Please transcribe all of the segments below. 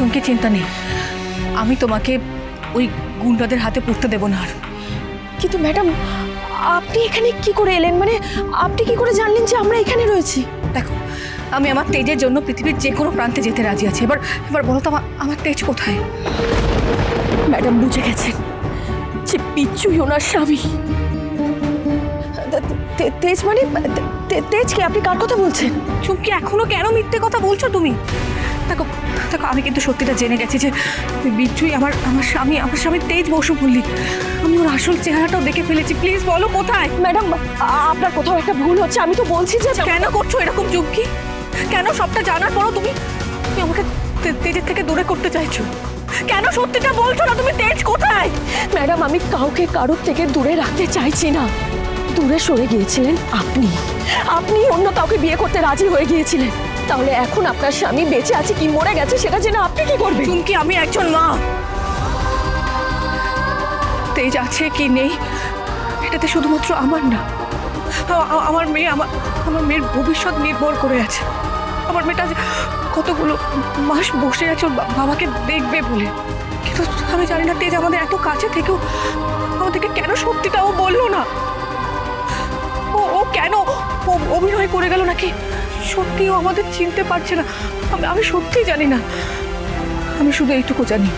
চুমকি চিন্তা নেই, আমি তোমাকে ওই গুন্ডাদের হাতে পড়তে দেব না আর। কিন্তু ম্যাডাম, আপনি এখানে কি করে এলেন? মানে আপনি কি করে জানলেন যে আমরা এখানে রয়েছি? দেখো, আমি আমার তেজের জন্য পৃথিবীর যে কোনো প্রান্তে যেতে রাজি আছি। এবার এবার বলো তো আমার তেজ কোথায়? ম্যাডাম বুঝে গেছেন যে পিচ্চুই ওনার স্বামী। তেজ মানে তেজ কি? আপনি কার কথা বলছেন? চুমকি, এখনো কেন মিথ্যে কথা বলছো তুমি? দেখো দেখো, আমি কিন্তু সত্যিটা জেনে গেছি যে বিচ্ছুই আমার স্বামী তেজ বসু মল্লিক। আমি ওর আসল চেহারাটাও দেখে ফেলেছি। প্লিজ বলো কোথায়? ম্যাডাম, আপনার কোথাও একটা ভুল হচ্ছে। আমি তো বলছি যে কেন করছো এরকম চুমকি? কেন সবটা জানার পরও তুমি আমাকে তেজের থেকে দূরে করতে চাইছো? কেন সত্যিটা বলছো না? তুমি তেজ কোথায়? ম্যাডাম, আমি কাউকে কারোর থেকে দূরে রাখতে চাইছি না। দূরে সরে গিয়েছিলেন আপনি অন্য কাউকে বিয়ে করতে রাজি হয়ে গিয়েছিলেন। তাহলে এখন আপনার স্বামী বেঁচে আছে কি মরে গেছে সেটা জেনে আপনি কি করবেন? চুমকি, আমি একজন মা। তেজ আছে কি নেই এটাতে শুধুমাত্র আমার না, আমার মেয়ের ভবিষ্যৎ নির্ভর করে আছে। আমার মেয়েটা কতগুলো মাস বসে আছে ওর বাবাকে দেখবে বলে, কিন্তু আমি জানি না তেজ আমাদের এত কাছে থেকেও আমাদেরকে কেন সত্যিটাও বললো না। ও কেন অভিনয় করে গেল, নাকি সত্যিও আমাদের চিনতে পারছে না? আমি সত্যিই জানি না। আমি শুধু এইটুকু জানি,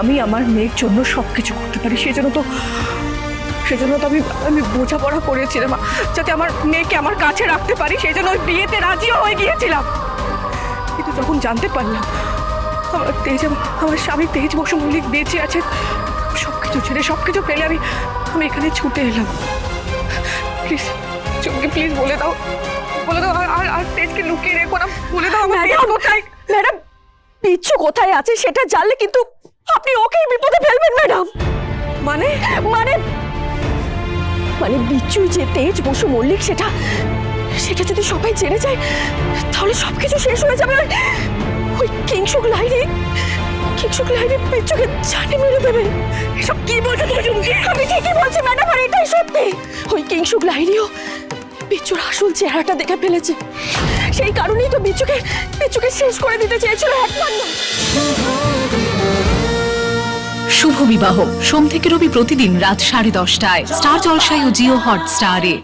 আমি আমার মেয়ের জন্য সবকিছু করতে পারি। সেজন্য তো আমি বোঝাপড়া করেছিলাম যাতে আমার মেয়েকে আমার কাছে রাখতে পারি। সেই জন্য ওই বিয়েতে রাজিও হয়ে গিয়েছিলাম। কিন্তু যখন জানতে পারলাম আমার স্বামী তেজ বসু মল্লিক বেঁচে আছে, সবকিছু ছেড়ে সবকিছু ফেলে আমি এখানে ছুটে এলাম। প্লিজ চুমকি, প্লিজ বলে দাও আর তেজকে লুকিয়ে রেখো না। বলে দাও আমার তেজ কোথায়। ম্যাডাম, পিচ্চু কোথায় আছে সেটা জানলে কিন্তু আপনি ওকেই বিপদে ফেলবেন ম্যাডাম। মানে মানে মানে বিচ্ছু যে তেজ বসু মল্লিক সেটা যদি সবাই জেনে যায় তাহলে সবকিছু শেষ হয়ে যাবে। ওই কিংশুক লাইরি বিচ্ছুকে জানে মেরে দেবে। এসব কি বলছো তুমি চুমকি? আমি ঠিকই বলছি ম্যাডাম, আর এটাই সত্যি। ওই কিংশুক লাইরিও বিচ্ছুর আসল চেহারাটা দেখে ফেলেছে। সেই কারণেই তো বিচ্ছুকে শেষ করে দিতে চেয়েছিল একমাত্র। শুভ বিবাহ সোম থেকে রবি প্রতিদিন রাত 10:30টায় স্টার জলসায় ও জিও হটস্টারে।